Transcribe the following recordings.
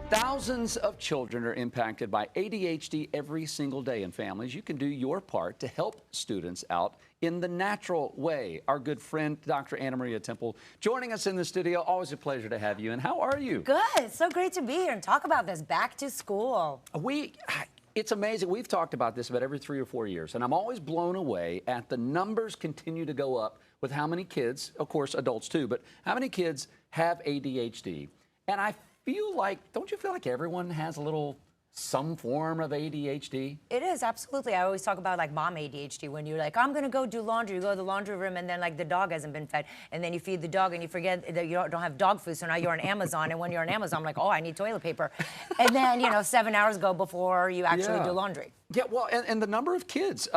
Thousands of children are impacted by ADHD every single day in families. You can do your part to help students out in the natural way. Our good friend, Dr. Anna Maria Temple, joining us in the studio. Always a pleasure to have you. And how are you? Good. So great to be here and talk about this back to school. It's amazing. We've talked about this about every 3 or 4 years, and I'm always blown away at the numbers continue to go up with how many kids, of course, adults too, but how many kids have ADHD. And don't you feel like everyone has some form of ADHD? It is, absolutely. I always talk about like mom ADHD when you're like, I'm going to go do laundry. You go to the laundry room and then like the dog hasn't been fed. And then you feed the dog and you forget that you don't have dog food. So now you're on Amazon. And when you're on Amazon, I'm like, oh, I need toilet paper. And then, 7 hours go before you actually do laundry. Yeah, well, and the number of kids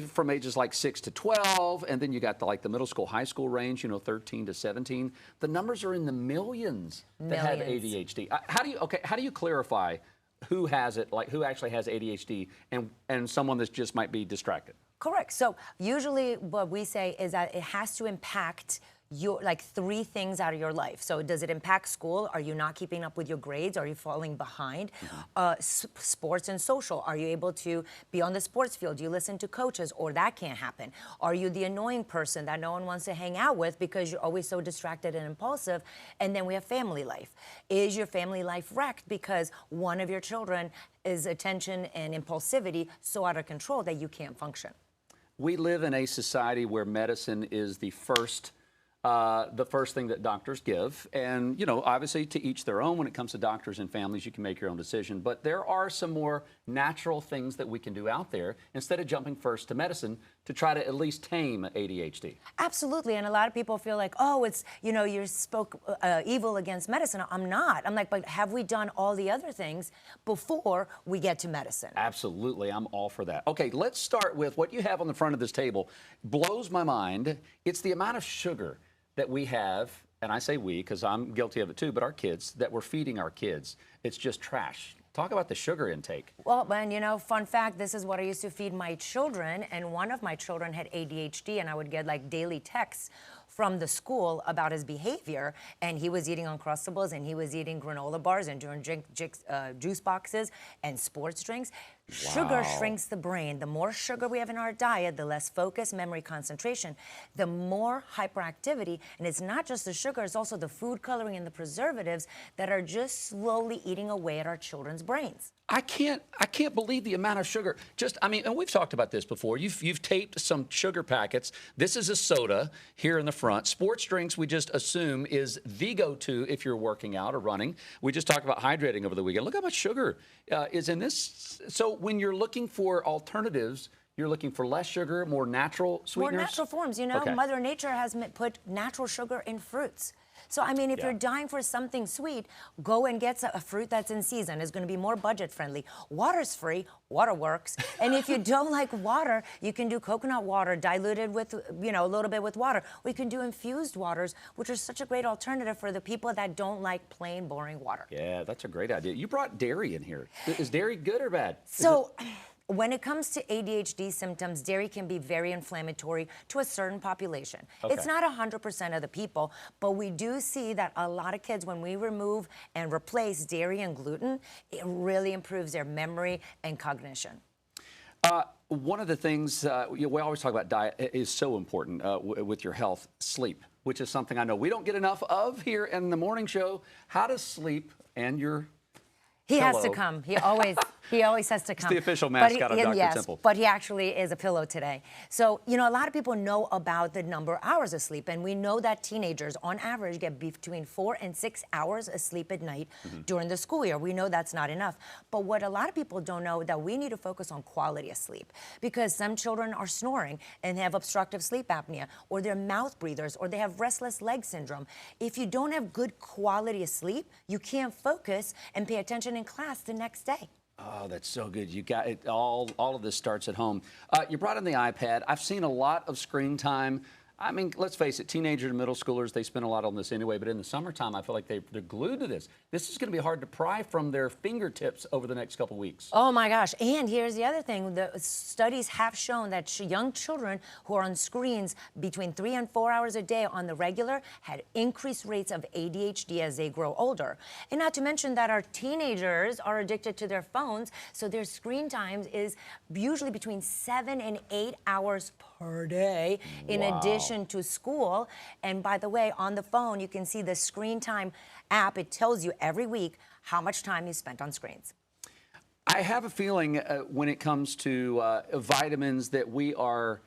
from ages like 6 to 12, and then you got the middle school, high school range, 13 to 17. The numbers are in the millions that have ADHD. How do you clarify who has it, like who actually has ADHD and someone that just might be distracted? Correct. So usually what we say is that it has to impact like 3 things out of your life. So does it impact school? Are you not keeping up with your grades? Are you falling behind? Sports and social. Are you able to be on the sports field? Do you listen to coaches, or that can't happen? Are you the annoying person that no one wants to hang out with because you're always so distracted and impulsive? And then we have family life. Is your family life wrecked because one of your children is attention and impulsivity so out of control that you can't function? We live in a society where medicine is the first thing that doctors give. And, obviously to each their own when it comes to doctors and families, you can make your own decision. But there are some more natural things that we can do out there instead of jumping first to medicine to try to at least tame ADHD. Absolutely. And a lot of people feel like, oh, it's, you spoke evil against medicine. I'm not. I'm like, but have we done all the other things before we get to medicine? Absolutely. I'm all for that. Okay, let's start with what you have on the front of this table. Blows my mind. It's the amount of sugar that we have, and I say we because I'm guilty of it too, but our kids, that we're feeding our kids. It's just trash. Talk about the sugar intake. Well, and fun fact, this is what I used to feed my children, and one of my children had ADHD, and I would get like daily texts from the school about his behavior, and he was eating Uncrustables, and he was eating granola bars and doing juice boxes and sports drinks. Wow. Sugar shrinks the brain. The more sugar we have in our diet, the less focus, memory, concentration, the more hyperactivity. And it's not just the sugar, it's also the food coloring and the preservatives that are just slowly eating away at our children's brains. I can't believe the amount of sugar. And we've talked about this before. You've taped some sugar packets. This is a soda here in the front. Sports drinks, we just assume, is the go-to if you're working out or running. We just talked about hydrating over the weekend. Look how much sugar is in this. So when you're looking for alternatives, you're looking for less sugar, more natural sweeteners? More natural forms. Okay. Mother Nature has put natural sugar in fruits. So, if you're dying for something sweet, go and get a fruit that's in season. It's going to be more budget friendly. Water's free. Water works. And if you don't like water, you can do coconut water diluted with, a little bit with water. Or you can do infused waters, which are such a great alternative for the people that don't like plain, boring water. Yeah, that's a great idea. You brought dairy in here. Is dairy good or bad? When it comes to ADHD symptoms, dairy can be very inflammatory to a certain population. Okay. It's not 100% of the people, but we do see that a lot of kids, when we remove and replace dairy and gluten, it really improves their memory and cognition. One of the things we always talk about diet is so important with your health, sleep, which is something I know we don't get enough of here in the morning show. How does sleep and your He has to come. He always has to come. It's the official mascot of Dr. Temple. But he actually is a pillow today. So, a lot of people know about the number of hours of sleep, and we know that teenagers, on average, get between 4 and 6 hours of sleep at night during the school year. We know that's not enough. But what a lot of people don't know, that we need to focus on quality of sleep, because some children are snoring and have obstructive sleep apnea, or they're mouth breathers, or they have restless leg syndrome. If you don't have good quality of sleep, you can't focus and pay attention in class the next day. Oh, that's so good. You got it. All of this starts at home. You brought in the iPad. I've seen a lot of screen time. I mean, let's face it, teenagers and middle schoolers, they spend a lot on this anyway, but in the summertime, I feel like they're glued to this. This is going to be hard to pry from their fingertips over the next couple weeks. Oh my gosh. And here's the other thing. The studies have shown that young children who are on screens between 3 and 4 hours a day on the regular had increased rates of ADHD as they grow older. And not to mention that our teenagers are addicted to their phones, so their screen time is usually between 7 and 8 hours per day in addition to school. And by the way, on the phone, you can see the screen time app. It tells you every week how much time you spent on screens. I have a feeling when it comes to vitamins that we're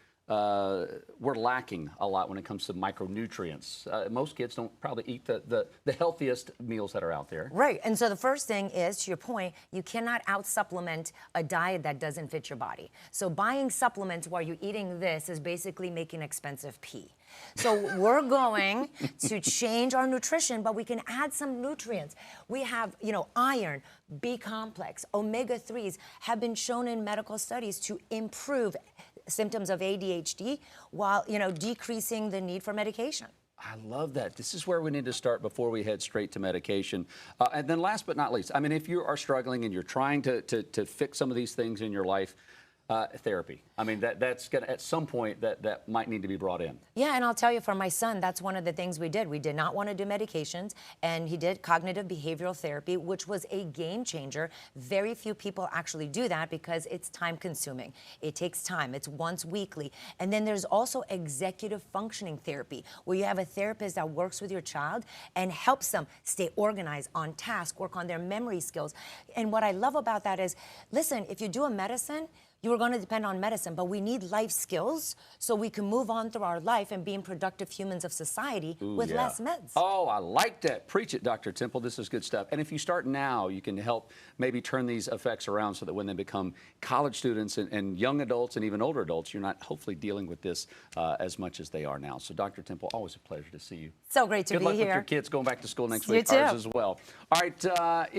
lacking a lot when it comes to micronutrients. Most kids don't probably eat the healthiest meals that are out there. Right. And so the first thing is, to your point, you cannot out-supplement a diet that doesn't fit your body. So buying supplements while you're eating this is basically making expensive pee. So we're going to change our nutrition, but we can add some nutrients. We have, iron, B complex, omega-3s have been shown in medical studies to improve symptoms of ADHD while, decreasing the need for medication. I love that. This is where we need to start before we head straight to medication. And then last but not least, I mean, if you are struggling and you're trying to fix some of these things in your life, therapy. I mean, that's gonna, at some point, that might need to be brought in. Yeah, and I'll tell you, for my son, that's one of the things we did. We did not want to do medications, and he did cognitive behavioral therapy, which was a game changer. Very few people actually do that because it's time consuming. It takes time. It's once weekly. And then there's also executive functioning therapy, where you have a therapist that works with your child and helps them stay organized, on task, work on their memory skills. And what I love about that is, listen, if you do a medicine, you are going to depend on medicine, but we need life skills so we can move on through our life and being productive humans of society with less meds. Oh, I like that. Preach it, Dr. Temple. This is good stuff. And if you start now, you can help maybe turn these effects around so that when they become college students and young adults and even older adults, you're not hopefully dealing with this as much as they are now. So, Dr. Temple, always a pleasure to see you. So great to be here. Good luck with your kids going back to school next You week. too. Ours as well. All right.